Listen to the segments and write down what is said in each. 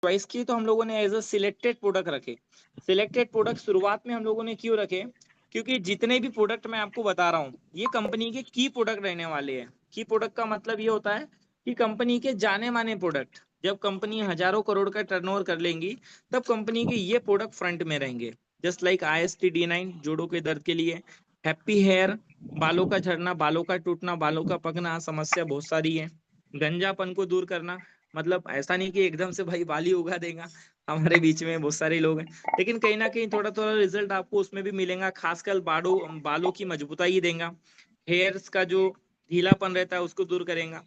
Choice की तो हम लोगों ने एज अ सिलेक्टेड प्रोडक्ट रखे। सिलेक्टेड प्रोडक्ट शुरुआत में हम लोगों ने क्यों रखे, क्योंकि जितने भी प्रोडक्ट मैं आपको बता रहा हूँ ये कंपनी के की प्रोडक्ट रहने वाले हैं। की प्रोडक्ट का मतलब ये होता है कि कंपनी के जाने माने प्रोडक्ट। जब कंपनी हजारों करोड़ का टर्नओवर कर लेंगी तब कंपनी के ये प्रोडक्ट फ्रंट में रहेंगे। जस्ट लाइक IST-D9 जोड़ों के दर्द के लिए, हैप्पी हेयर बालों का झड़ना, बालों का टूटना, बालों का पकना, समस्या बहुत सारी है। गंजापन को दूर करना, मतलब ऐसा नहीं कि एकदम से भाई बाल ही उगा देगा, हमारे बीच में बहुत सारे लोग हैं, लेकिन कहीं ना कहीं थोड़ा थोड़ा रिजल्ट आपको उसमें भी मिलेगा। खासकर बालों बालों की मजबूताई देगा, हेयर्स का जो ढीलापन रहता है उसको दूर करेगा।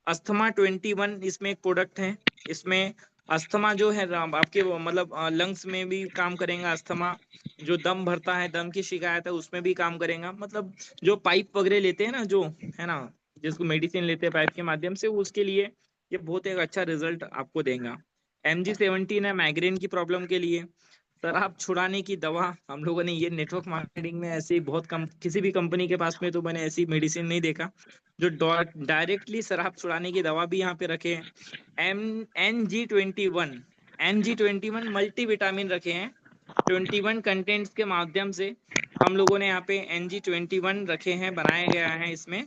अस्थमा 21 इसमें एक प्रोडक्ट है। इसमें अस्थमा जो है आपके मतलब लंग्स में भी काम करेगा। अस्थमा जो दम भरता है, दम की शिकायत है, उसमें भी काम करेगा। मतलब जो पाइप वगैरह लेते हैं ना, जो है ना, जिसको मेडिसिन लेते हैं पाइप के माध्यम से, उसके लिए ये बहुत एक अच्छा रिजल्ट आपको देगा। MG17 है माइग्रेन की प्रॉब्लम के लिए। शराब छुड़ाने की दवा, हम लोगों ने ये नेटवर्क मार्केटिंग में ऐसी बहुत कम, किसी भी कंपनी के पास में तो मैंने ऐसी मेडिसिन नहीं देखा जो डायरेक्टली शराब छुड़ाने की दवा भी यहाँ पे रखे हैं। NG21 मल्टी विटामिन रखे हैं। 21 कंटेंट्स के माध्यम से हम लोगों ने यहाँ पे NG21 रखे हैं, बनाया गया है इसमें,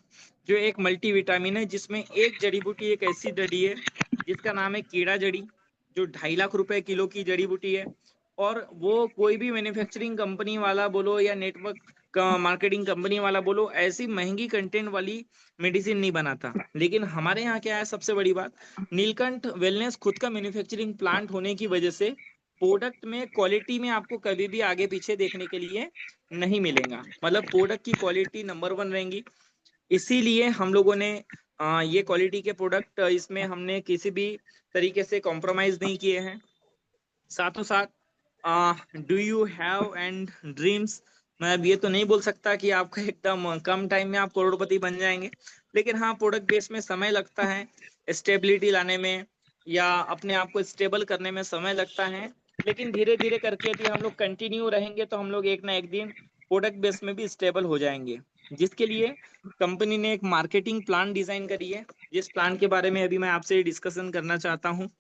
जो एक मल्टी विटामिन है जिसमें एक जड़ी बूटी, एक ऐसी जड़ी है जिसका नाम है कीड़ा जड़ी, जो 2.5 लाख रुपए किलो की जड़ी बूटी है। और वो कोई भी मैन्युफैक्चरिंग कंपनी वाला बोलो या नेटवर्क का मार्केटिंग कंपनी वाला बोलो, ऐसी महंगी कंटेंट वाली मेडिसिन नहीं बनाता। लेकिन हमारे यहाँ क्या है, सबसे बड़ी बात, नीलकंठ वेलनेस खुद का मैन्युफैक्चरिंग प्लांट होने की वजह से प्रोडक्ट में क्वालिटी में आपको कभी भी आगे पीछे देखने के लिए नहीं मिलेगा। मतलब प्रोडक्ट की क्वालिटी नंबर 1 रहेंगी। इसीलिए हम लोगों ने ये क्वालिटी के प्रोडक्ट, इसमें हमने किसी भी तरीके से कॉम्प्रोमाइज नहीं किए हैं। साथों साथ do you have and dreams, मैं अब ये तो नहीं बोल सकता कि आपका एकदम कम टाइम में आप करोड़पति बन जाएंगे, लेकिन हाँ प्रोडक्ट बेस में समय लगता है स्टेबिलिटी लाने में, या अपने आप को स्टेबल करने में समय लगता है। लेकिन धीरे धीरे करके यदि हम लोग कंटिन्यू रहेंगे तो हम लोग एक ना एक दिन प्रोडक्ट बेस में भी स्टेबल हो जाएंगे। जिसके लिए कंपनी ने एक मार्केटिंग प्लान डिजाइन करी है, जिस प्लान के बारे में अभी मैं आपसे डिस्कशन करना चाहता हूँ।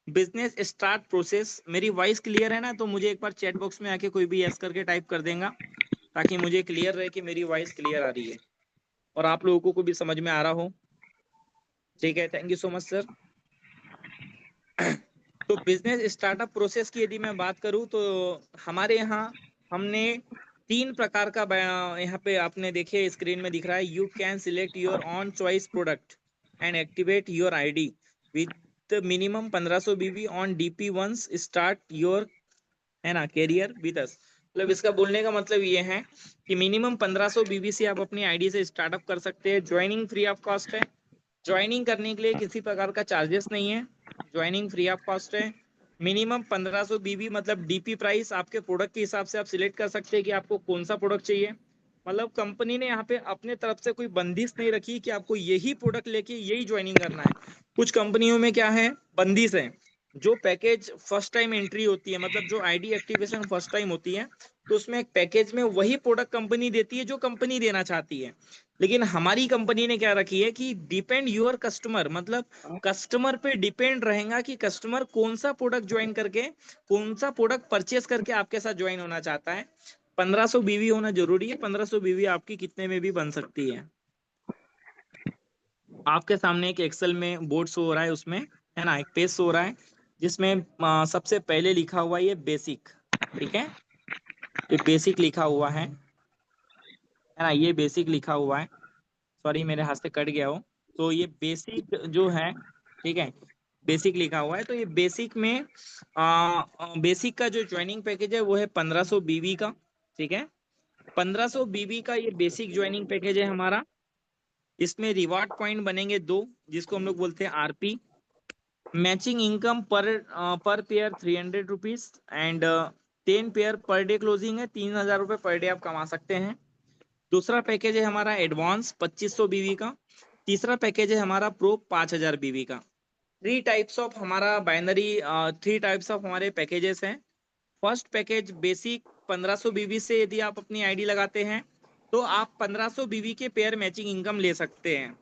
Business start process. मेरी वॉइस क्लियर है ना? तो मुझे एक बार चैट बॉक्स में आके कोई भी यस करके टाइप कर देगा, ताकि मुझे क्लियर रहे कि मेरी वॉइस क्लियर आ रही है और आप लोगों को भी समझ में आ रहा हो। ठीक है, thank you so much sir. तो बिजनेस स्टार्टअप प्रोसेस की यदि मैं बात करूं तो हमारे यहाँ हमने 3 प्रकार का यहाँ पे आपने देखे स्क्रीन में दिख रहा है, you can select your own choice product and activate your ID with minimum 1500 BV on DP once start your, है ना, कैरियर विद अस। मतलब इसका बोलने का मतलब ये है कि मिनिमम 1500 बीबी से आप अपनी आईडी से स्टार्टअप कर सकते हैं। ज्वाइनिंग फ्री ऑफ कॉस्ट है। ज्वाइनिंग करने के लिए किसी प्रकार का चार्जेस नहीं है। ज्वाइनिंग फ्री ऑफ कॉस्ट है। मिनिमम 1500 बीबी मतलब DP प्राइस आपके प्रोडक्ट के हिसाब से आप सिलेक्ट कर सकते हैं कि आपको कौन सा प्रोडक्ट चाहिए। मतलब कंपनी ने यहाँ पे अपने तरफ से कोई बंदिश नहीं रखी कि आपको यही प्रोडक्ट लेके यही ज्वाइनिंग करना है। कुछ कंपनियों में क्या है, बंदिश है। जो पैकेज फर्स्ट टाइम एंट्री होती है, मतलब जो आईडी एक्टिवेशन फर्स्ट टाइम होती है, तो उसमें एक पैकेज में वही प्रोडक्ट कंपनी देती है जो कंपनी देना चाहती है। लेकिन हमारी कंपनी ने क्या रखी है कि डिपेंड योर कस्टमर, मतलब कस्टमर पे डिपेंड रहेगा कि कस्टमर कौन सा प्रोडक्ट ज्वाइन करके, कौन सा प्रोडक्ट परचेस करके आपके साथ ज्वाइन होना चाहता है। 1500 बीवी होना जरूरी है। 1500 बीवी आपकी कितने में भी बन सकती है। आपके सामने एक एक्सेल में बोर्ड शो हो रहा है, उसमें, है ना, एक पेज शो हो रहा है जिसमें सबसे पहले लिखा हुआ है ये बेसिक। ठीक है, ये बेसिक लिखा हुआ है ना, ये बेसिक लिखा हुआ है। सॉरी मेरे हाथ से कट गया हो। तो ये बेसिक जो है, ठीक है, बेसिक लिखा हुआ है। तो ये बेसिक में बेसिक का जो ज्वाइनिंग पैकेज है वो है 1500 बीबी का। ठीक है, 1500 बीबी का ये बेसिक ज्वाइनिंग पैकेज है हमारा। इसमें रिवार्ड पॉइंट बनेंगे 2, जिसको हम लोग बोलते हैं RP। मैचिंग इनकम पर pair 300 rupees and 10 pair per day closing है। 3000 रुपये पर डे आप कमा सकते हैं। दूसरा पैकेज है हमारा एडवांस 2500 बीवी का। तीसरा पैकेज है हमारा प्रो 5000 बीवी का। थ्री टाइप्स ऑफ हमारे पैकेजेस हैं। फर्स्ट पैकेज बेसिक 1500 बीवी से यदि आप अपनी आईडी लगाते हैं तो आप 1500 बीवी के पेयर मैचिंग इनकम ले सकते हैं।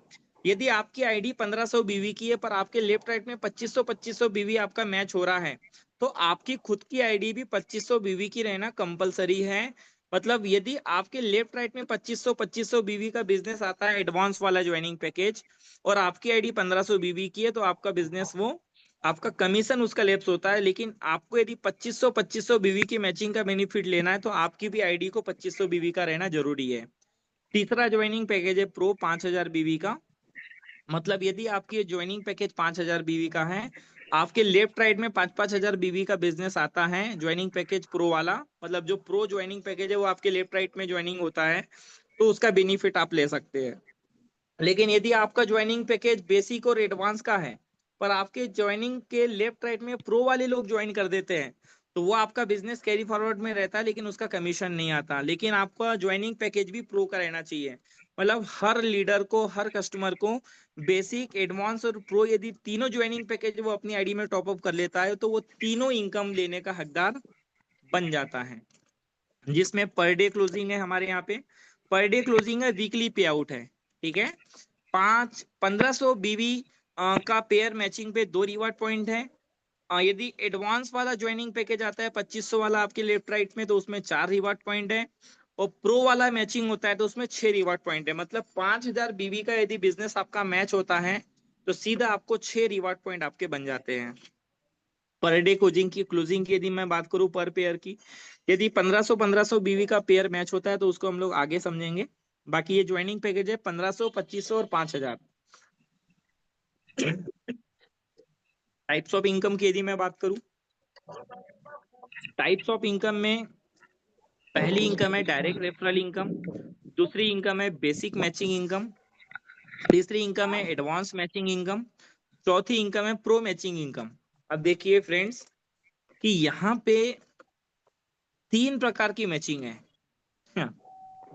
यदि आपकी आईडी 1500 बीवी की है पर आपके लेफ्ट राइट में 2500 बीवी आपका मैच हो रहा है, तो आपकी खुद की आईडी भी 2500 बीवी की रहना कंपलसरी है। मतलब यदि आपके लेफ्ट राइट में 2500 बीवी का बिजनेस आता है एडवांस वाला ज्वाइनिंग पैकेज, और आपकी आईडी 1500 बीवी की है, तो आपका बिजनेस वो आपका कमीशन उसका लेप्स होता है। लेकिन आपको यदि 2500 बीवी की मैचिंग का बेनिफिट लेना है, तो आपकी भी आईडी को 2500 बीवी का रहना जरूरी है। तीसरा ज्वाइनिंग पैकेज है प्रो 5000 बीवी का। मतलब यदि आपकी ज्वाइनिंग पैकेज 5000 बीवी का है, आपके लेफ्ट राइट में 5-5 हजार बीवी का बिजनेस आता है ज्वाइनिंग पैकेज प्रो वाला, मतलब जो प्रो ज्वाइनिंग पैकेज है वो आपके लेफ्ट राइट में ज्वाइनिंग होता है, तो उसका बेनिफिट आप ले सकते हैं। लेकिन यदि आपका ज्वाइनिंग पैकेज बेसिक और एडवांस का है, पर आपके ज्वाइनिंग के लेफ्ट राइट में प्रो वाले लोग ज्वाइन कर देते हैं, तो वो आपका बिजनेस कैरी फॉरवर्ड में रहता है लेकिन उसका कमीशन नहीं आता। लेकिन आपका ज्वाइनिंग पैकेज भी प्रो का रहना चाहिए। मतलब हर लीडर को, हर कस्टमर को बेसिक, एडवांस और प्रो, यदि तीनों ज्वाइनिंग पैकेज वो अपनी आईडी में टॉप अप कर लेता है, तो वो तीनों इनकम लेने का हकदार बन जाता है। जिसमें पर डे क्लोजिंग है हमारे यहाँ पे, पर डे क्लोजिंग है, वीकली पे आउट है। ठीक है, 1500 बीवी का पेयर मैचिंग पे 2 रिवार्ड पॉइंट है। यदि एडवांस वाला ज्वाइनिंग पैकेज आता है 2500 वाला आपके लेफ्ट राइट में, तो उसमें 4 रिवार्ड पॉइंट है। और प्रो वाला मैचिंग होता है तो उसमें 6 रिवार्ड पॉइंट है। मतलब 5000 बीवी का यदि बिजनेस आपका मैच होता है, तो सीधा आपको 6 रिवार्ड पॉइंट आपके बन जाते हैं। पर डे क्लोजिंग की यदि मैं बात करूं पर पेयर की, यदि 1500 बीवी का पेयर मैच होता है तो उसको हम लोग आगे समझेंगे। बाकी ये ज्वाइनिंग पैकेज है 1500, 2500 और 5000। टाइप्स ऑफ इनकम की यदि मैं बात करूं, टाइप्स ऑफ इनकम में पहली इनकम है डायरेक्ट रेफरल इनकम, दूसरी इनकम है बेसिक मैचिंग इनकम, तीसरी इनकम है एडवांस मैचिंग इनकम, चौथी इनकम है प्रो मैचिंग इनकम। अब देखिए फ्रेंड्स कि यहाँ पे 3 प्रकार की मैचिंग है। हाँ,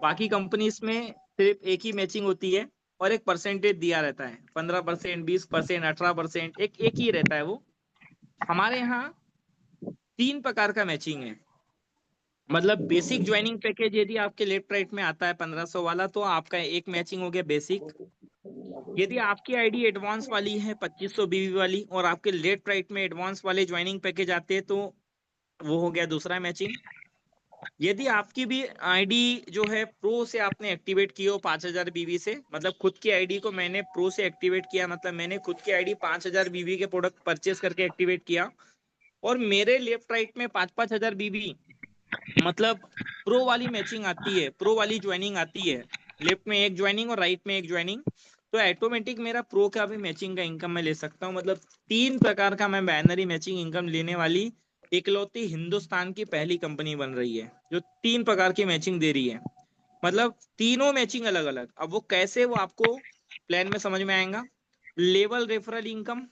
बाकी कंपनीज में सिर्फ एक ही मैचिंग होती है और एक परसेंटेज दिया रहता है, 15%, 20%, 18%, एक एक ही रहता है वो। हमारे यहाँ 3 प्रकार का मैचिंग है। मतलब बेसिक ज्वाइनिंग पैकेज यदि आपके लेफ्ट राइट में आता है 1500 वाला, तो आपका एक मैचिंग हो गया बेसिक। यदि आपकी आईडी एडवांस वाली है 2500 बीवी वाली, और आपके लेफ्ट राइट में एडवांस वाले ज्वाइनिंग पैकेज आते हैं, तो वो हो गया दूसरा मैचिंग। यदि आपकी भी आईडी जो है प्रो से आपने एक्टिवेट की हो 5000 बीवी से, मतलब खुद की आईडी को मैंने प्रो से एक्टिवेट किया, मतलब मैंने खुद की आईडी 5000 बीवी के प्रोडक्ट परचेस करके एक्टिवेट किया, और मेरे लेफ्ट राइट में 5-5 हजार बीवी, मतलब प्रो वाली मैचिंग आती है, प्रो वाली ज्वाइनिंग आती है, लेफ्ट में एक ज्वाइनिंग और राइट में एक ज्वाइनिंग, तो ऑटोमेटिक मेरा प्रो का भी मैचिंग का इनकम मैं ले सकता हूँ। मतलब 3 प्रकार का मैं बाइनरी मैचिंग इनकम लेने वाली इकलौती हिंदुस्तान की पहली कंपनी बन रही है जो 3 प्रकार की मैचिंग दे रही है। मतलब तीनों मैचिंग अलग अलग। अब वो कैसे, वो आपको प्लान में समझ में आएगा। Level referral income,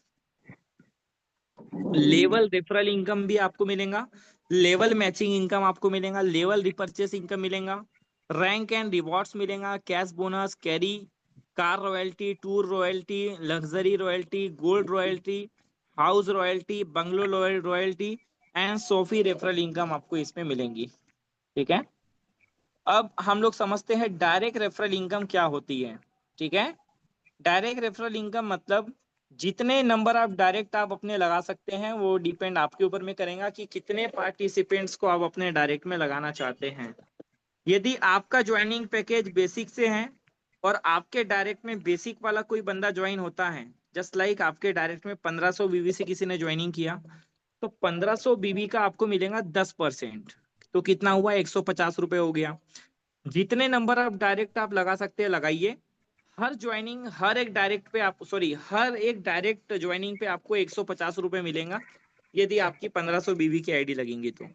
level referral income भी आपको मिलेगा, लेवल मैचिंग इनकम आपको मिलेगा, लेवल रिपर्चेस इनकम मिलेगा, रैंक एंड रिवॉर्ड्स मिलेगा, cash bonus, carry, car royalty, tour royalty, luxury royalty, gold royalty, house royalty, bungalow royalty and Sophie referral income आपको इसमें मिलेंगी। ठीक है, अब हम लोग समझते हैं डायरेक्ट रेफरल इनकम क्या होती है। ठीक है, डायरेक्ट रेफरल इनकम मतलब जितने नंबर आप अपने लगा सकते हैं, वो डिपेंड आपके ऊपर में करेगा कि कितने पार्टिसिपेंट्स को आप अपने डायरेक्ट में लगाना चाहते हैं। यदि आपका ज्वाइनिंग पैकेज बेसिक से है और आपके डायरेक्ट में बेसिक वाला कोई बंदा ज्वाइन होता है, जस्ट लाइक आपके डायरेक्ट में 1500 बीवी से किसी ने ज्वाइनिंग किया, तो 1500 बीवी का आपको मिलेगा 10%। तो कितना हुआ, 150 रुपये हो गया। जितने नंबर आप लगा सकते हैं लगाइए। हर ज्वाइनिंग, हर एक डायरेक्ट पे आप, सॉरी, हर एक डायरेक्ट ज्वाइनिंग पे आपको 150 रुपये मिलेगा, यदि आपकी 1500 बीवी की आईडी लगेंगी तो।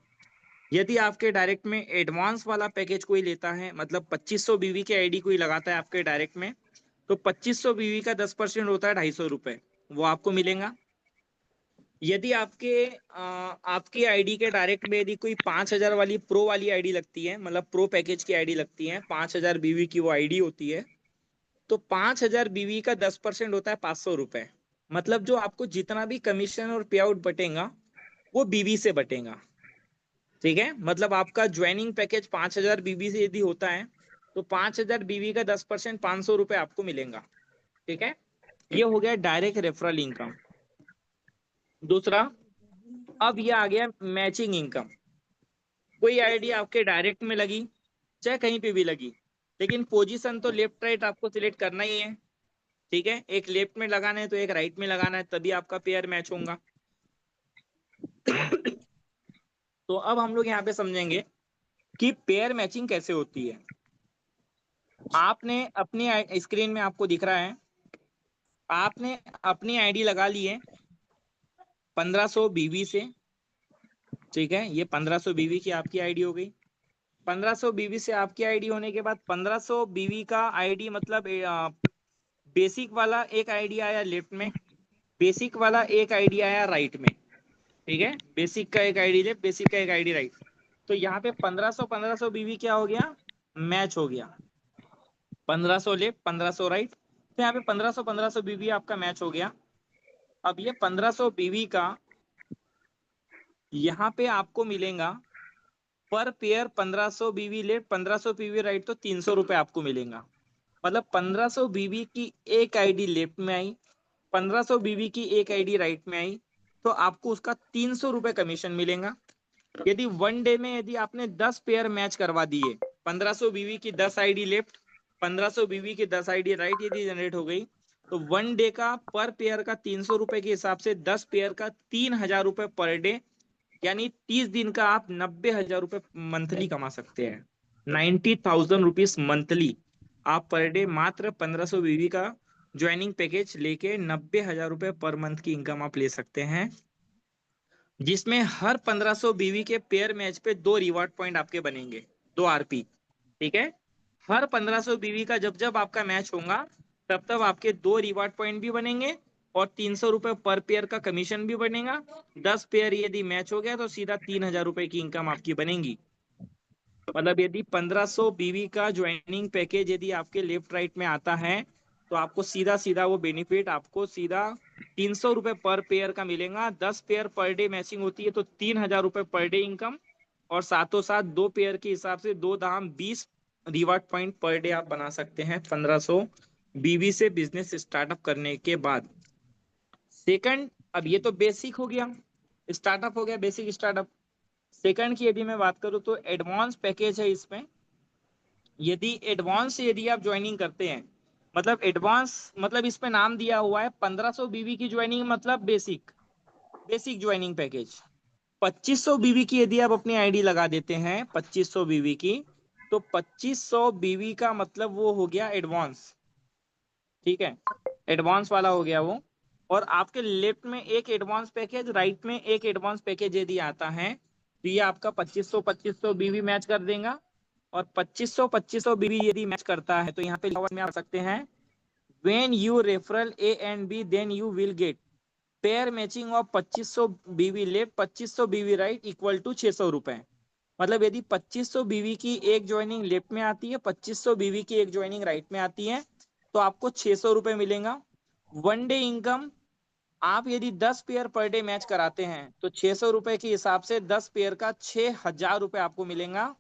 यदि आपके डायरेक्ट में एडवांस वाला पैकेज कोई लेता है, मतलब 2500 बीवी की आईडी कोई लगाता है आपके डायरेक्ट में, तो 2500 बीवी का 10% होता है 250 रुपये, वो आपको मिलेगा। यदि आपकी आईडी के डायरेक्ट में यदि कोई 5000 वाली प्रो वाली आईडी लगती है, मतलब प्रो पैकेज की आईडी लगती है, 5000 बीवी की वो आईडी होती है, तो 5000 बीवी का 10% होता है 500 रुपए। मतलब जो आपको जितना भी कमीशन और पे आउट बटेगा, वो बीवी से बटेगा। ठीक है, मतलब आपका ज्वाइनिंग पैकेज 5000 बीवी से यदि होता है, तो 5000 बीवी का 10% 500 रुपए आपको मिलेगा। ठीक है, ये हो गया डायरेक्ट रेफरल इनकम। दूसरा, अब ये आ गया मैचिंग इनकम। कोई आईडी आपके डायरेक्ट में लगी, चाहे कहीं पे भी लगी, लेकिन पोजीशन तो लेफ्ट राइट आपको सिलेक्ट करना ही है। ठीक है, एक लेफ्ट में लगाना है तो एक राइट में लगाना है, तभी आपका पेयर मैच होगा। तो अब हम लोग यहाँ पे समझेंगे कि पेयर मैचिंग कैसे होती है। आपने अपनी स्क्रीन में आपको दिख रहा है, आपने अपनी आईडी लगा ली है 1500 बीवी से। ठीक है, ये 1500 बीवी की आपकी आईडी हो गई। 1500 बीवी से आपकी आईडी होने के बाद 1500 बीवी का आईडी मतलब बेसिक वाला एक आईडी आया लेफ्ट में, बेसिक वाला एक आईडी आया राइट में। ठीक है, बेसिक का एक आईडी लेफ्ट, बेसिक का एक आईडी राइट। तो यहाँ पे 1500 बीवी क्या हो गया, मैच हो गया। 1500 लेफ्ट 1500 राइट, तो यहाँ पे 1500 बीवी आपका मैच हो गया। अब ये 1500 बीवी का यहाँ पे आपको मिलेगा पर पेयर 1500 बीवी लेफ्ट 1500 बीवी राइट, तो 300 रुपये आपको मिलेगा। मतलब 1500 बीवी की एक आईडी लेफ्ट में आई, 1500 बीवी की एक आईडी राइट में आई, तो आपको उसका 300 रुपये कमीशन मिलेगा। यदि वन डे में यदि आपने 10 पेयर मैच करवा दिए, 1500 बीवी की 10 आईडी लेफ्ट 1500 बीवी की 10 आईडी राइट यदि जनरेट हो गई, तो वन डे का पर पेयर का 300 रुपए के हिसाब से 10 पेयर का 3000 रुपये पर डे, यानी 30 दिन का आप 90,000 रुपये मंथली कमा सकते हैं। 90,000 रुपीज मंथली आप पर डे मात्र 1500 बीवी का ज्वाइनिंग पैकेज लेके 90,000 रुपये पर मंथ की इनकम आप ले सकते हैं, जिसमें हर 1500 बीवी के पेयर मैच पे 2 रिवार्ड पॉइंट आपके बनेंगे, 2 आरपी। ठीक है, हर 1500 बीवी का जब जब आपका मैच होगा, तब तब आपके 2 रिवार्ड पॉइंट भी बनेंगे और 300 रुपये पर पेयर का कमीशन भी बनेगा। 10 पेयर यदि मैच हो गया तो सीधा 3000 रुपये की इनकम आपकी बनेगी। मतलब यदि 1500 बीवी का ज्वाइनिंग पैकेज यदि आपके लेफ्ट राइट में आता है, तो आपको सीधा सीधा वो बेनिफिट आपको सीधा 300 रुपये पर पेयर का मिलेगा। 10 पेयर पर डे मैचिंग होती है तो 3000 रुपये पर डे इनकम, और साथों साथ 2 पेयर के हिसाब से 2 दाम 20 रिवार्ड पॉइंट पर डे आप बना सकते हैं 1500 बीवी से बिजनेस स्टार्टअप करने के बाद। सेकंड, अब ये तो बेसिक हो गया, स्टार्टअप हो गया, बेसिक स्टार्टअप। सेकंड की यदि मैं बात करूं तो एडवांस पैकेज है इसमें। यदि एडवांस से यदि आप ज्वाइनिंग करते हैं, मतलब एडवांस मतलब इसमें नाम दिया हुआ है 1500 बीवी की ज्वाइनिंग मतलब बेसिक, बेसिक ज्वाइनिंग पैकेज। 2500 बीवी की यदि आप अपनी आईडी लगा देते हैं 2500 बीवी की, तो 2500 बीवी का मतलब वो हो गया एडवांस। ठीक है, एडवांस वाला हो गया वो। और आपके लेफ्ट में एक एडवांस पैकेज, राइट में एक एडवांस पैकेज यदि आता है, तो ये आपका 2500 बीवी मैच कर देगा। और 2500 बीवी यदि मैच करता है तो यहाँ पे में आ सकते हैं, when you referral A and B then you will get pair matching of 2500 BV left 2500 बीवी राइट इक्वल टू 600 रुपए। मतलब यदि 2500 बीवी की एक ज्वाइनिंग लेफ्ट में आती है, 2500 बीवी की एक ज्वाइनिंग राइट में आती है, तो आपको 600 रुपये मिलेगा। वन डे इनकम, आप यदि 10 पेयर पर डे मैच कराते हैं तो 600 रुपये के हिसाब से 10 पेयर का 6000 रुपये आपको मिलेगा।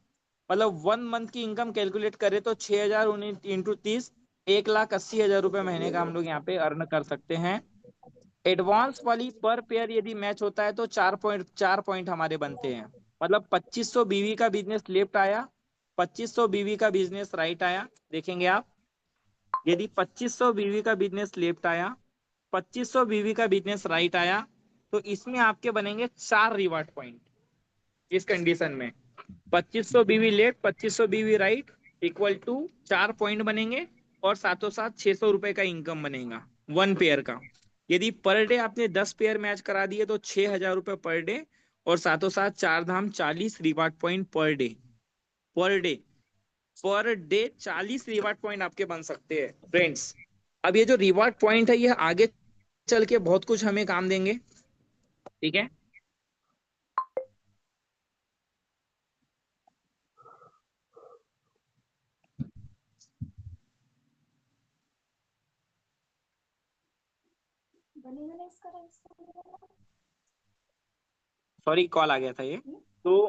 मतलब 1 मंथ की इनकम कैलकुलेट करें तो 6000 इंटू 30, 1,80,000 रुपये महीने का हम लोग यहाँ पे अर्न कर सकते हैं। एडवांस वाली पर पेयर यदि मैच होता है तो 4.4 पॉइंट हमारे बनते हैं। मतलब 2500 बीवी का बिजनेस लेफ्ट आया, 2500 बीवी का बिजनेस राइट आया। देखेंगे आप, यदि 2500 बीवी का बिजनेस लेफ्ट आया, 2500 बीवी का बिजनेस राइट आया, तो इसमें आपके बनेंगे 4 रिवार्ड पॉइंट। इस कंडीशन में 2500 बीवी लेफ्ट 2500 बीवी राइट इक्वल टू 4 पॉइंट बनेंगे, और साथों साथ 600 रुपये का इनकम बनेगा वन पेयर का। यदि पर डे आपने 10 पेयर मैच करा दिए तो 6000 रुपये पर डे, और साथों साथ 4 धाम 40 reward point per day. Per day, per day 40 reward point आपके बन सकते हैं फ्रेंड्स। अब ये जो रिवार्ड पॉइंट है ये आगे चल के बहुत कुछ हमें काम देंगे। ठीक है, सॉरी कॉल आ गया था ये। तो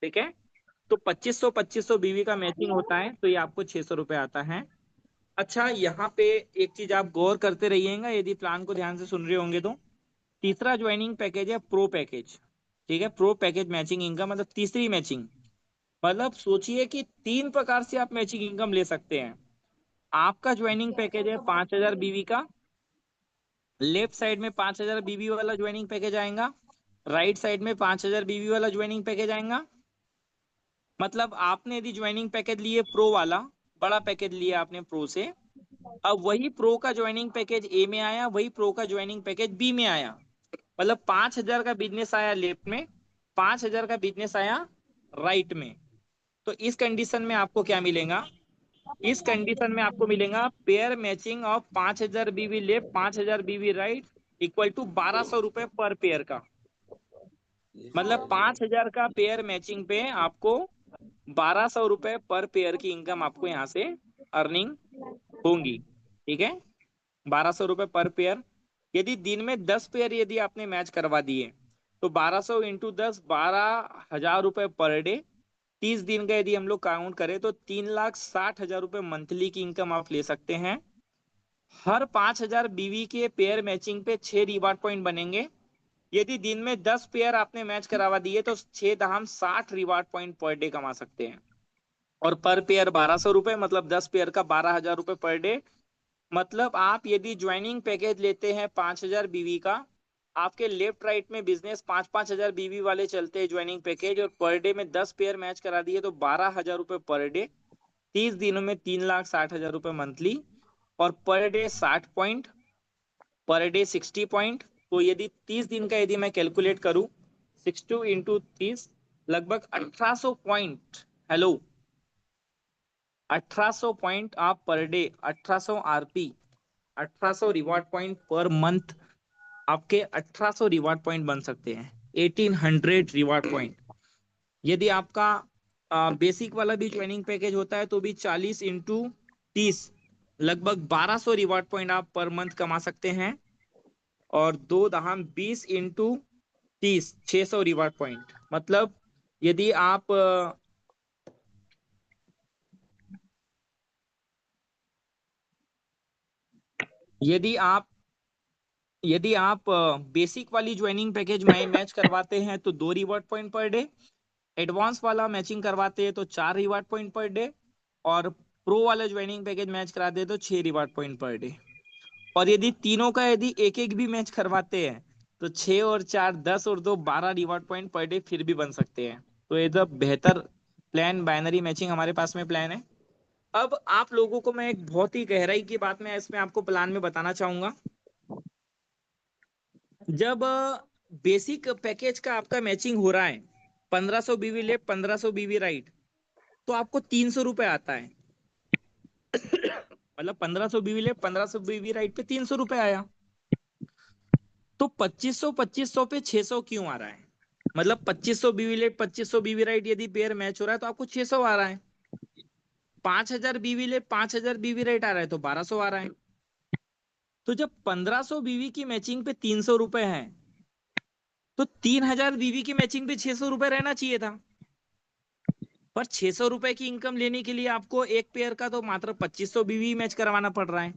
ठीक है, तो 2500 बीवी का मैचिंग होता है तो ये आपको 600 रुपये आता है। अच्छा, यहाँ पे एक चीज आप गौर करते रहिएगा यदि प्लान को ध्यान से सुन रहे होंगे तो। तीसरा ज्वाइनिंग पैकेज है प्रो पैकेज। ठीक है, प्रो पैकेज मैचिंग इनकम मतलब तीसरी मैचिंग। मतलब सोचिए कि तीन प्रकार से आप मैचिंग इनकम ले सकते हैं। आपका ज्वाइनिंग पैकेज है 5,000 बीवी का। लेफ्ट साइड में 5,000 बीवी वाला ज्वाइनिंग पैकेज आएगा। राइट साइड में 5,000 बीवी वाला ज्वाइनिंग पैकेज आएगा। मतलब आपने यदि ज्वाइनिंग पैकेज लिए प्रो वाला, बड़ा पैकेज लिया आपने प्रो से, अब वही प्रो का ज्वाइनिंग पैकेज ए में आया, वही प्रो का ज्वाइनिंग पैकेज बी में आया। मतलब 5,000 का बिजनेस आया लेफ्ट में, 5,000 का बिजनेस आया राइट में। तो इस कंडीशन में आपको क्या मिलेगा? इस कंडीशन में आपको मिलेगा पेयर मैचिंग ऑफ 5,000 बीवी लेफ्ट 5,000 बीवी राइट इक्वल टू 1,200 रुपए पर पेयर का। मतलब 5,000 का पेयर मैचिंग पे आपको 1,200 रुपए पर पेयर की इनकम आपको यहाँ से अर्निंग होंगी। ठीक है, 1,200 रुपए पर पेयर। यदि दिन में 10 पेयर यदि आपने मैच करवा दिए तो 1,200 इंटू 10 12,000 रुपए पर डे। 30 दिन का यदि हम लोग काउंट करें तो 3,60,000 रुपए मंथली की इनकम आप ले सकते हैं। हर 5,000 बीवी के पेयर मैचिंग पे 6 रिवार्ड पॉइंट बनेंगे। यदि दिन में 10 पेयर आपने मैच करवा दिए तो 6 दाम 60 रिवार्ड पॉइंट पर डे कमा सकते हैं। और पर पेयर 1,200 रुपए, मतलब 10 पेयर का 12,000 रुपए पर डे। मतलब आप यदि ज्वाइनिंग पैकेज लेते हैं 5,000 बीवी का, आपके लेफ्ट राइट में बिजनेस 5,500 बीवी वाले चलते हैं ज्वाइनिंग पैकेज, और पर डे में 10 पेयर मैच करा दिए तो 12,000 रुपए पर डे। 30 दिनों में 3,60,000 रुपए मंथली। और per day 60 point, per day 60 point. तो यदि 30 दिन का यदि मैं कैलकुलेट करूं, 60 इंटू 30, लगभग 1,800 पॉइंट। हेलो, 1,800 पॉइंट आप per day, 1,800 RP, 1,800 reward point per month. आपके 1,800 रिवार्ड पॉइंट बन सकते हैं, 1,800 रिवार्ड पॉइंट। यदि आपका बेसिक वाला भी ट्रेनिंग पैकेज होता है तो भी 40 इंटू 30, लगभग 1,200 रिवार्ड पॉइंट आप पर मंथ कमा सकते हैं। और 2 दाम 20 इंटू 30, 600 रिवार्ड पॉइंट। मतलब यदि आप यदि आप यदि आप बेसिक वाली ज्वाइनिंग पैकेज में मैच करवाते हैं तो 2 reward point per day. Advance वाला मैचिंग करवाते हैं तो 4 रिवार्ड पॉइंट पर डे। और प्रो वाला ज्वाइनिंग पैकेज मैच कराते हैं तो 6 रिवार्ड पॉइंट पर डे। और यदि तीनों का यदि एक एक भी मैच करवाते हैं तो 6 और 4 10 और 2 12 रिवार्ड पॉइंट पर डे फिर भी बन सकते हैं। तो ये तो बेहतर प्लान, बाइनरी मैचिंग हमारे पास में प्लान है। अब आप लोगों को मैं एक बहुत ही गहराई की बात मैं इसमें आपको प्लान में बताना चाहूंगा। जब बेसिक पैकेज का आपका मैचिंग हो रहा है, 1,500 बीवी लेफ्ट 1,500 बीवी राइट, तो आपको 300 रुपए आता है। मतलब 1,500 बीवी लेफ्ट 1,500 बीवी राइट पे 300 रुपए आया। तो 2,500 पे 600 क्यों आ रहा है? मतलब 2,500 बीवी लेफ्ट 2,500 बीवी राइट यदि पेयर मैच हो रहा है तो आपको 600 आ रहा है। 5,000 बीवी लेफ्ट 5,000 बीवी राइट आ रहा है तो 1,200 आ रहा है। तो जब 1,500 बीवी की मैचिंग पे 300 रुपए है, तो 3,000 बीवी की मैचिंग पे 600 रुपए रहना चाहिए था। पर 600 रुपए की इनकम लेने के लिए आपको एक पेयर का तो मात्र 2,500 बीवी मैच करवाना पड़ रहा है।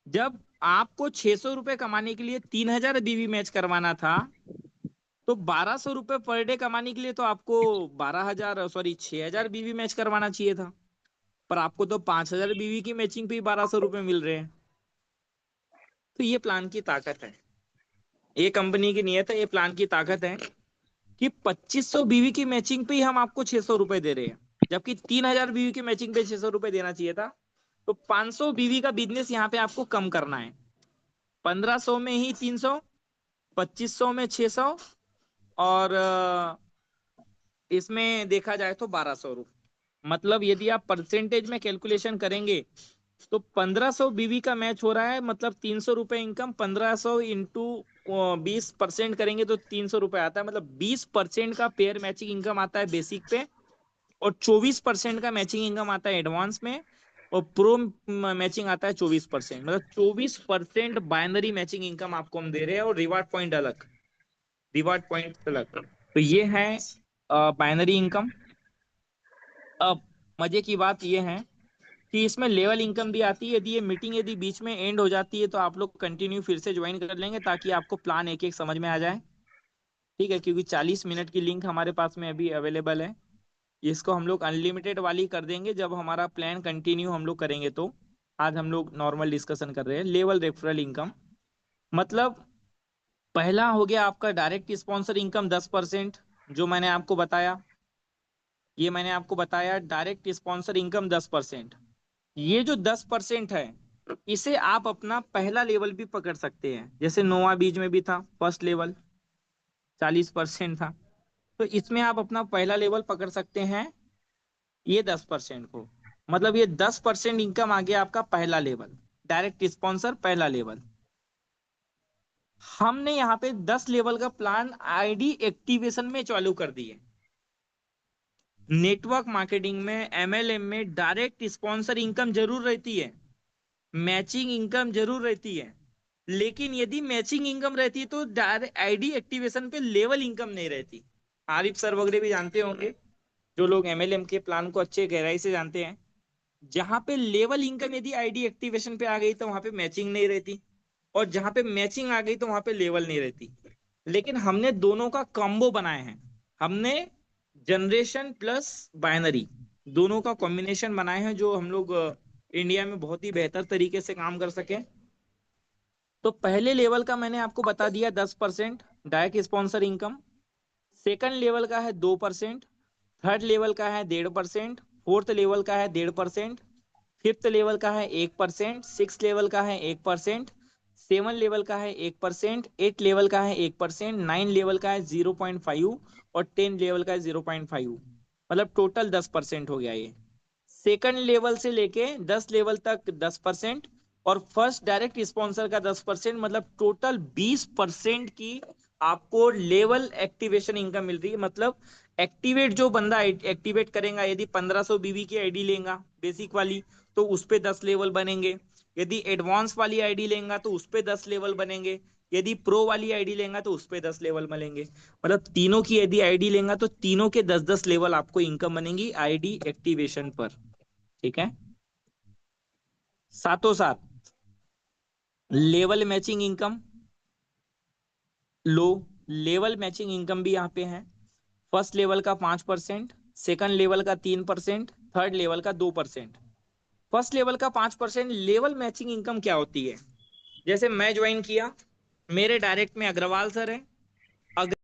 जब आपको 600 रुपए कमाने के लिए 3,000 बीवी मैच करवाना था, तो 1,200 रुपए पर डे कमाने के लिए तो आपको 6,000 बीवी मैच करवाना चाहिए था। पर आपको तो 5,000 बीवी की मैचिंग पे ही 1,200 रुपए मिल रहे हैं। तो ये प्लान की ताकत है, ये कंपनी की नीयत है, ये प्लान की ताकत है कि 2,500 बीवी की मैचिंग पे ही हम आपको 600 रुपए दे रहे हैं, जबकि 3,000 बीवी की मैचिंग पे 600 रुपए देना चाहिए था। तो 500 बीवी का बिजनेस यहाँ पे आपको कम करना है। 1,500 में ही 300, 2,500 में 600, और इसमें देखा जाए तो 1,200 रुपये। मतलब यदि आप परसेंटेज में कैलकुलेशन करेंगे तो 1,500 बीवी का मैच हो रहा है, मतलब 300 रुपए इनकम। 1,500 इंटू 20% करेंगे तो 300 रुपए आता है। मतलब 20% का पेयर मैचिंग इनकम आता है बेसिक पे, और 24% का मैचिंग इनकम आता है एडवांस में, और प्रो मैचिंग आता है 24%। मतलब 24% बाइनरी मैचिंग इनकम आपको हम दे रहे हैं, और रिवार्ड पॉइंट अलग। तो ये है बाइनरी इनकम। अब मजे की बात ये है कि इसमें लेवल इनकम भी आती है। यदि ये मीटिंग यदि बीच में एंड हो जाती है तो आप लोग कंटिन्यू फिर से ज्वाइन कर लेंगे ताकि आपको प्लान एक एक समझ में आ जाए। ठीक है, क्योंकि 40 मिनट की लिंक हमारे पास में अभी अवेलेबल है। इसको हम लोग अनलिमिटेड वाली कर देंगे जब हमारा प्लान कंटिन्यू हम लोग करेंगे तो। आज हम लोग नॉर्मल डिस्कशन कर रहे हैं लेवल रेफरल इनकम। मतलब पहला हो गया आपका डायरेक्ट स्पॉन्सर इनकम 10%, जो मैंने आपको बताया। ये मैंने आपको बताया डायरेक्ट स्पॉन्सर इनकम 10%। ये जो 10% है, इसे आप अपना पहला लेवल भी पकड़ सकते हैं। जैसे नोवा बीज में भी था फर्स्ट लेवल 40% था, तो इसमें आप अपना पहला लेवल पकड़ सकते हैं ये 10% को। मतलब ये 10% इनकम आ गया आपका पहला लेवल, डायरेक्ट स्पॉन्सर पहला लेवल। हमने यहाँ पे 10 लेवल का प्लान आईडी एक्टिवेशन में चालू कर दिए। नेटवर्क मार्केटिंग में, एमएलएम में डायरेक्ट स्पॉन्सर इनकम जरूर रहती है, मैचिंग इनकम जरूर रहती है, लेकिन यदि मैचिंग इनकम रहती है तो डायरेक्ट आईडी एक्टिवेशन पे लेवल इनकम नहीं रहती। आरिफ सर वगैरह भी जानते होंगे, जो लोग एमएलएम के प्लान को अच्छे गहराई से जानते हैं। जहां पे लेवल इनकम यदि आईडी एक्टिवेशन पे आ गई तो वहां पे मैचिंग नहीं रहती, और जहां पे मैचिंग आ गई तो वहां पे लेवल नहीं रहती। लेकिन हमने दोनों का कॉम्बो बनाए हैं। हमने जनरेशन प्लस बाइनरी दोनों का कॉम्बिनेशन बनाए हैं, जो हम लोग इंडिया में बहुत ही बेहतर तरीके से काम कर सके। तो पहले लेवल का मैंने आपको बता दिया 10% direct sponsor income. Second level का है 2%। थर्ड लेवल का है 1.5%। फोर्थ लेवल का है 1.5%। फिफ्थ लेवल का है 1%। सिक्स लेवल का है 1%। सेवन लेवल का है 1%। एट लेवल का है 1%। नाइन लेवल का है 0.5। और 10 लेवल का है 0.5। मतलब टोटल 10% हो गया ये। सेकंड लेवल से लेके 10 लेवल तक 10%, और फर्स्ट डायरेक्ट स्पॉन्सर का 10%, मतलब टोटल 20% की आपको लेवल एक्टिवेशन इनकम मिल रही है। मतलब एक्टिवेट जो बंदा एक्टिवेट करेगा, यदि 1500 बीबी की आईडी लेगा बेसिक वाली तो उस पे 10 लेवल बनेंगे। यदि एडवांस वाली आईडी लेगा तो उस पे 10 लेवल बनेंगे। यदि प्रो वाली आईडी लेगा तो उस पे 10 लेवल बनेंगे। मतलब तीनों की यदि आईडी लेगा तो तीनों के 10-10 लेवल आपको इनकम बनेगी आईडी एक्टिवेशन पर। ठीक है, साथों साथ लेवल मैचिंग इनकम लो, लेवल मैचिंग इनकम भी यहाँ पे है। फर्स्ट लेवल का 5%, सेकंड लेवल का 3%, थर्ड लेवल का 2%। फर्स्ट लेवल का 5% लेवल मैचिंग इनकम क्या होती है? जैसे मैं ज्वाइन किया, मेरे डायरेक्ट में अग्रवाल सर है। अगर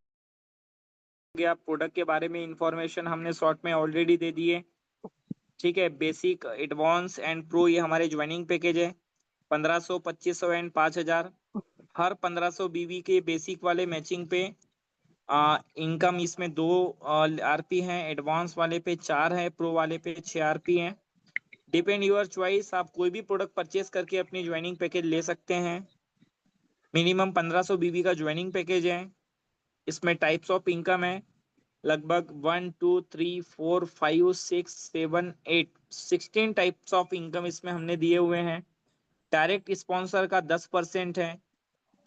गया प्रोडक्ट के बारे में इंफॉर्मेशन हमने शॉर्ट में ऑलरेडी दे दी है। ठीक है, बेसिक एडवांस एंड प्रो ये हमारे ज्वाइनिंग पैकेज है। 1500, 2500 एंड 5000। हर 1500 बीवी के बेसिक वाले मैचिंग पे इनकम इसमें 2 आरपी हैं, एडवांस वाले पे 4 है, प्रो वाले पे 6 आरपी हैं। डिपेंड योर चॉइस, आप कोई भी प्रोडक्ट परचेस करके अपनी ज्वाइनिंग पैकेज ले सकते हैं। मिनिमम 1500 बीवी का ज्वाइनिंग पैकेज है। इसमें टाइप्स ऑफ इनकम है लगभग 1 2 3 4 5 6 7 8 16 टाइप्स ऑफ इनकम इसमें हमने दिए हुए हैं। डायरेक्ट स्पॉन्सर का 10% है।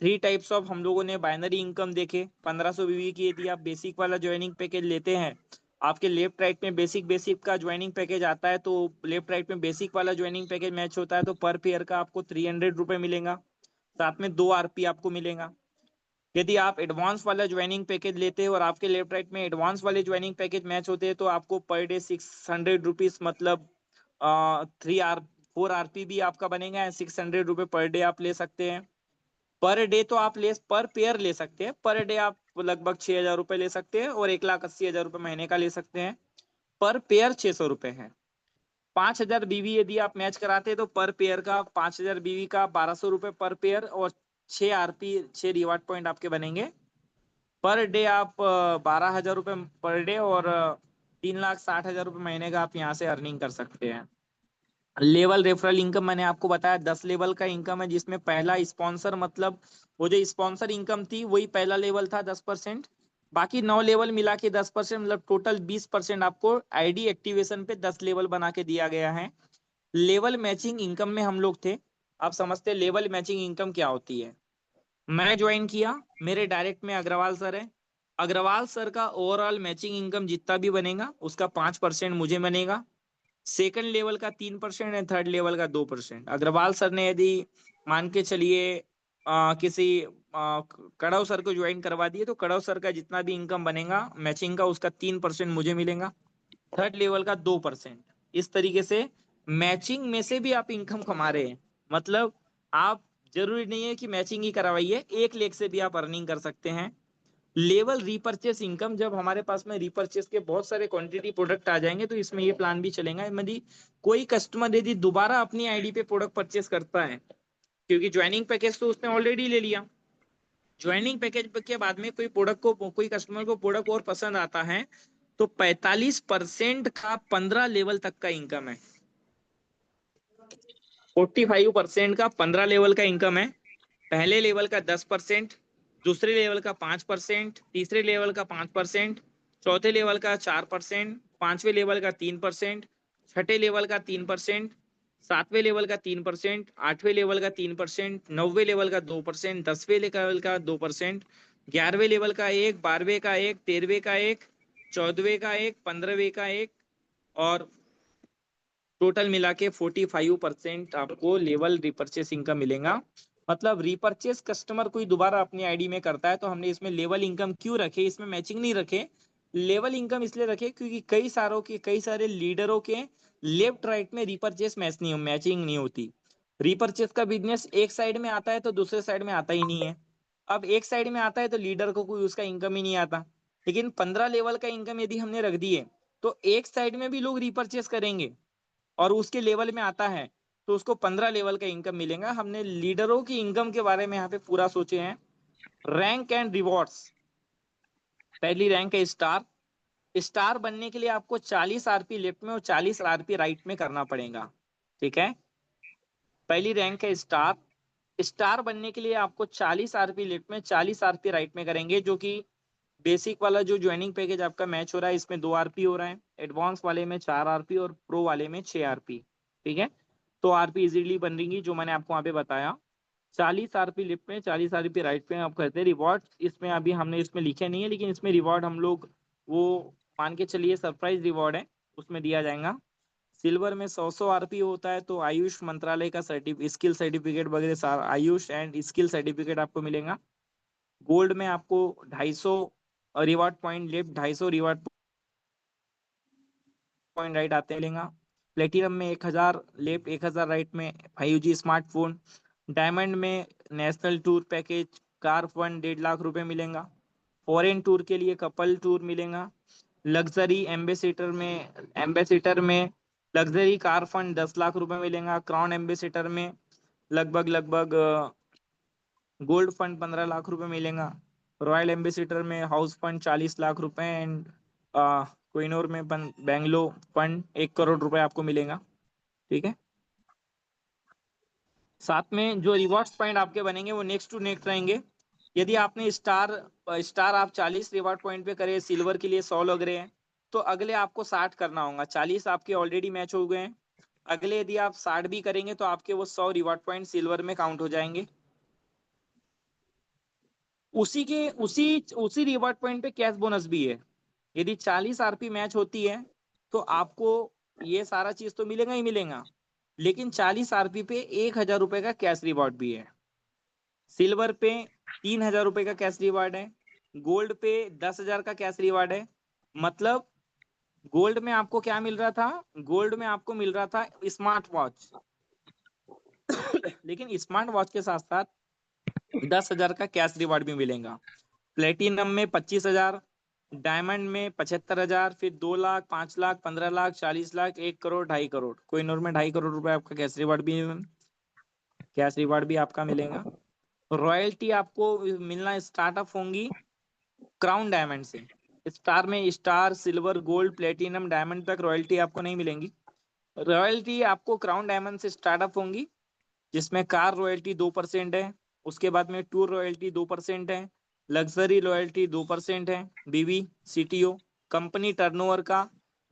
3 टाइप्स ऑफ हम लोगों ने बाइनरी इनकम देखे। 1500 बीवी की यदि आप बेसिक वाला ज्वाइनिंग पैकेज लेते हैं, आपके लेफ्ट राइट में बेसिक बेसिक का ज्वाइनिंग पैकेज आता है, तो लेफ्ट राइट में बेसिक वाला ज्वाइनिंग पैकेज मैच होता है तो पर पेयर का आपको 300 रुपये मिलेगा। साथ में 2 आरपी आपको मिलेगा। यदि आप एडवांस वाला ज्वाइनिंग पैकेज लेते हैं और आपके लेफ्ट राइट में एडवांस वाले ज्वाइनिंग पैकेज मैच होते हैं तो आपको पर डे 600 रुपीज, मतलब 4 आरपी भी आपका बनेगा। 600 रुपये पर डे आप ले सकते हैं। पर डे तो आप ले, पर पेयर ले सकते हैं। पर डे आप लगभग 6000 रुपये ले सकते हैं और 1,80,000 रुपये महीने का ले सकते हैं। पर पेयर 600 रुपये है। 5000 बीवी यदि आप मैच कराते हैं तो पर पेयर का 5000 बीवी का 1200 रुपये पर पेयर, और 6 आरपी 6 रिवार्ड पॉइंट आपके बनेंगे। पर डे आप 12,000 रुपये पर डे, और 3,60,000 रुपये महीने का आप यहाँ से अर्निंग कर सकते हैं। लेवल रेफरल इनकम मैंने आपको बताया 10 लेवल का इनकम है, जिसमें पहला स्पॉन्सर, मतलब वो जो स्पॉन्सर इनकम थी वही पहला लेवल था 10%। बाकी 9 लेवल मिला के 10%, मतलब टोटल 20% आपको आईडी एक्टिवेशन पे 10 लेवल बना के दिया गया है। लेवल मैचिंग इनकम में हम लोग थे। आप समझते हैं लेवल मैचिंग इनकम क्या होती है? मैं ज्वाइन किया, मेरे डायरेक्ट में अग्रवाल सर है। अग्रवाल सर का ओवरऑल मैचिंग इनकम जितना भी बनेगा उसका 5% मुझे बनेगा। सेकंड लेवल का 3% है, थर्ड लेवल का 2%। अग्रवाल सर ने यदि मान के चलिए किसी कड़व सर को ज्वाइन करवा दिए, तो कड़व सर का जितना भी इनकम बनेगा मैचिंग का, उसका 3% मुझे मिलेगा, थर्ड लेवल का 2%। इस तरीके से मैचिंग में से भी आप इनकम कमा रहे हैं। मतलब आप, जरूरी नहीं है कि मैचिंग ही करवाइए, 1 लाख से भी आप अर्निंग कर सकते हैं। लेवल रीपरचेस इनकम, जब हमारे पास में रीपरचेस के बहुत सारे क्वांटिटी प्रोडक्ट आ जाएंगे तो इसमें ये प्लान भी चलेगा। यदि कोई कस्टमर यदि दोबारा अपनी आईडी पे प्रोडक्ट परचेस करता है, क्योंकि ज्वाइनिंग पैकेज तो उसने ऑलरेडी ले लिया, ज्वाइनिंग पैकेज के बाद में कोई कस्टमर को प्रोडक्ट और पसंद आता है, तो 45% का 15 लेवल तक का इनकम है। 45% का 15 लेवल का इनकम है। पहले लेवल का 10%, दूसरे लेवल का 5%, तीसरे लेवल का 5%, चौथे लेवल का 4%, पांचवें लेवल का 3%, छठे लेवल का 3%, सातवें लेवल का 3%, आठवें लेवल का 3%, नौवे लेवल का 2%, 10वें लेवल का 2%, 11वें लेवल का 1, 12वें का 1, 13वें का 1, 14वें का 1, 15वें का 1, और टोटल मिला के 45% आपको लेवल रिपर्चेसिंग का मिलेगा। मतलब रिपर्चेस कस्टमर कोई दोबारा अपनी आईडी में करता है, तो हमने इसमें लेवल इनकम क्यों रखे, इसमें मैचिंग नहीं रखे। लेवल इनकम इसलिए रखे क्योंकि कई सारे लीडरों के लेफ्ट राइट में रिपर्चेस मैचिंग नहीं होती। रिपर्चेस का बिजनेस एक साइड में आता है तो दूसरे साइड में आता ही नहीं है। अब एक साइड में आता है तो लीडर को कोई उसका इनकम ही नहीं आता। लेकिन 15 लेवल का इनकम यदि हमने रख दिए, तो एक साइड में भी लोग रिपर्चेस करेंगे और उसके लेवल में आता है, तो उसको 15 लेवल का इनकम मिलेगा। हमने लीडरों की इनकम के बारे में यहाँ पे पूरा सोचे हैं। रैंक एंड रिवॉर्ड्स, पहली रैंक है स्टार। स्टार बनने के लिए आपको 40 आरपी लेफ्ट में और 40 आरपी राइट में करना पड़ेगा। ठीक है, पहली रैंक है स्टार। स्टार बनने के लिए आपको 40 आरपी लेफ्ट में 40 आरपी राइट में करेंगे, जो कि बेसिक वाला जो ज्वाइनिंग पैकेज आपका मैच हो रहा है इसमें 2 आरपी हो रहा है, एडवांस वाले में 4 आरपी और प्रो वाले में 6 आरपी। ठीक है, तो आरपी इजीली बन रही जो मैंने आपको वहां पे बताया। 40 आरपी लेफ्ट में 40 आरपी राइट में आप करते हैं। रिवॉर्ड इसमें अभी हमने इसमें लिखे नहीं है, लेकिन इसमें रिवॉर्ड हम लोग वो मान के चलिए सरप्राइज रिवॉर्ड है, उसमें दिया जाएगा। सिल्वर में 100 आरपी होता है, तो आयुष मंत्रालय का स्किल सर्टिफिकेट वगैरह सारा आयुष एंड स्किल सर्टिफिकेट आपको मिलेगा। गोल्ड में आपको 250 reward point left, 250 reward point right आते मिलेगा। प्लेटिनम में 1000 लेफ्ट, 1000 राइट में 5G स्मार्टफोन। डायमंड में national tour package, car fund 1.5 lakh मिलेगा। फॉरेन टूर के लिए कपल टूर मिलेगा। लग्जरी एम्बेसिडर में लग्जरी कार फंड 10 लाख मिलेगा। क्राउन एम्बेसिडर में लगभग गोल्ड फंड 15 लाख मिलेगा। रॉयल एम्बेसिडर में house fund 40 lakh and Kohinoor में बैंगलो फंड 1 करोड़ आपको मिलेगा। ठीक है, साथ में जो रिवॉर्ड्स पॉइंट आपके बनेंगे वो नेक्स्ट टू नेक्स्ट रहेंगे। यदि आपने स्टार आप 40 रिवॉर्ड पॉइंट पे करे, सिल्वर के लिए 100 लग रहे हैं, तो अगले आपको 60 करना होगा। 40 आपके ऑलरेडी मैच हो गए हैं, अगले यदि आप 60 भी करेंगे तो आपके वो 100 रिवॉर्ड पॉइंट सिल्वर में काउंट हो जाएंगे। उसी के उसी उसी रिवॉर्ड पॉइंट पे कैश बोनस भी है। यदि 40 आरपी मैच होती है, तो आपको ये सारा चीज तो मिलेगा ही मिलेगा, लेकिन 40 आरपी पे 1,000 रुपए का कैश रिवॉर्ड भी है। सिल्वर पे 3,000 रुपए का कैश रिवॉर्ड है। गोल्ड पे 10,000 का कैश रिवॉर्ड है। मतलब गोल्ड में आपको क्या मिल रहा था, गोल्ड में आपको मिल रहा था स्मार्ट वॉच, लेकिन स्मार्ट वॉच के साथ साथ 10,000 का कैश रिवॉर्ड भी मिलेगा। प्लेटिनम में 25,000, डायमंड में 75,000, फिर 2 लाख, 5 लाख, 15 लाख, 40 लाख, 1 करोड़, 2.5 करोड़। कोई नूर में 2.5 करोड़ आपका कैश रिवॉर्ड भी आपका मिलेगा। रॉयल्टी आपको मिलना स्टार्टअप होंगी क्राउन डायमंड से। स्टार में star, silver, gold, platinum, diamond तक रॉयल्टी आपको नहीं मिलेंगी। रॉयल्टी आपको क्राउन डायमंड से स्टार्टअप होंगी, जिसमें कार रॉयल्टी 2% है, उसके बाद में टूर रॉयल्टी 2% है, लग्जरी रॉयल्टी 2% है, बीवी सीटीओ कंपनी टर्नओवर का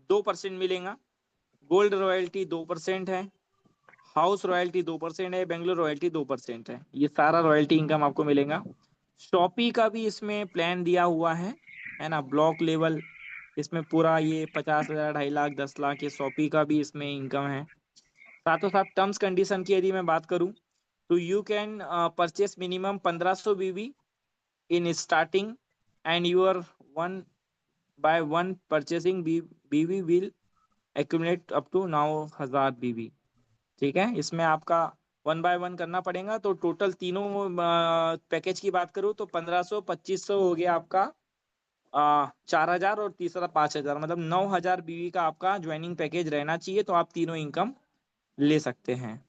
2% मिलेगा। गोल्ड रॉयल्टी 2% है, हाउस रॉयल्टी 2% है, बेंगलोर रॉयल्टी 2% है। ये सारा रॉयल्टी इनकम आपको मिलेगा। शॉपी का भी इसमें प्लान दिया हुआ है ना, ब्लॉक लेवल इसमें पूरा ये 50,000, 2.5 लाख, 10 लाख, ये शॉपी का भी इसमें इनकम है। साथों साथ टर्म्स कंडीशन की यदि मैं बात करूं तो you can purchase minimum 1500 BV in starting and your one by one purchasing BV will accumulate up to 9,000 BV. ठीक है, इसमें आपका 1 बाय 1 करना पड़ेगा। तो टोटल तीनों पैकेज की बात करूँ तो 1500, 2500 हो गया आपका 4,000, और तीसरा 5,000, मतलब 9,000 बीवी का आपका ज्वाइनिंग पैकेज रहना चाहिए, तो आप तीनों इनकम ले सकते हैं।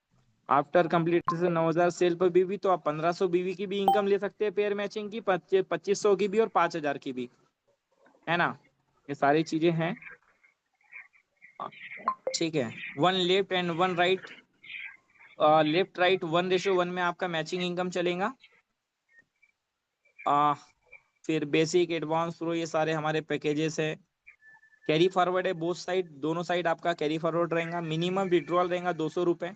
आफ्टर कंप्लीटेशन 9,000 सेल पर बीवी, तो आप 1500 बीवी की भी इनकम ले सकते हैं, पेयर मैचिंग की 2500 की भी और 5,000 की भी, है ना। ये सारी चीजें हैं। ठीक है, 1 left and 1 right, left right 1:1 में आपका मैचिंग इनकम चलेगा। आ, फिर बेसिक, एडवांस, प्रो, ये सारे हमारे पैकेजेस है। कैरी फॉरवर्ड है बोथ साइड, दोनों साइड आपका कैरी फॉरवर्ड रहेगा। मिनिमम विड्रॉल रहेगा 200 रुपये।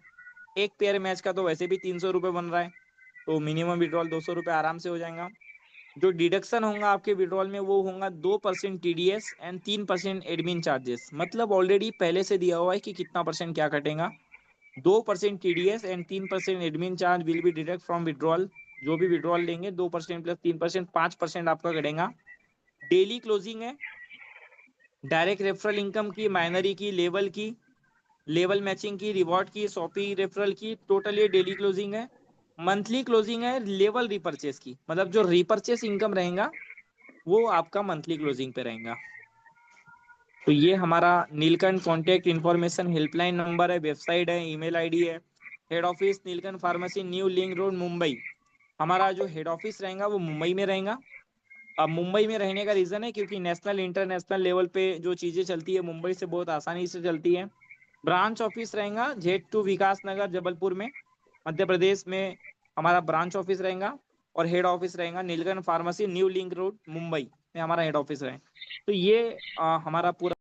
एक पेयर मैच का तो वैसे भी 300 रुपये बन रहा है, तो मिनिमम विड्रॉल 200 रुपये आराम से हो जाएगा। जो डिडक्शन होगा आपके विड्रॉल में वो होगा 2% टीडीएस एंड 3% एडमिन चार्जेस। मतलब ऑलरेडी पहले से दिया हुआ है कि कितना परसेंट क्या कटेगा। 2% TDS and 3% admin charge will be deduct from withdrawal. जो भी विड्रॉल लेंगे 2% प्लस 3%, 5% आपका कटेगा। डेली क्लोजिंग है, डायरेक्ट रेफरल इनकम की, माइनरी की, लेवल की, लेवल मैचिंग की, रिवॉर्ड की, शॉपी रेफरल की, टोटल ये डेली क्लोजिंग है। मंथली क्लोजिंग है लेवल रिपर्चेस की, मतलब जो रिपर्चेस इनकम रहेगा वो आपका मंथली क्लोजिंग पे रहेगा। तो ये हमारा Neelkanth contact information helpline number है, वेबसाइट है, ईमेल आईडी है। Head office Neelkanth pharmacy, new link road, Mumbai. हमारा जो हेड ऑफिस रहेगा वो मुंबई में रहेगा। अब मुंबई में रहने का रीजन है क्योंकि नेशनल इंटरनेशनल लेवल पे जो चीजें चलती है मुंबई से बहुत आसानी से चलती है। ब्रांच ऑफिस रहेगा Z2 विकास नगर, जबलपुर में, मध्य प्रदेश में हमारा ब्रांच ऑफिस रहेगा। और हेड ऑफिस रहेगा Neelkanth pharmacy, new link road, Mumbai में हमारा हेड ऑफिस है। तो ये हमारा पूरा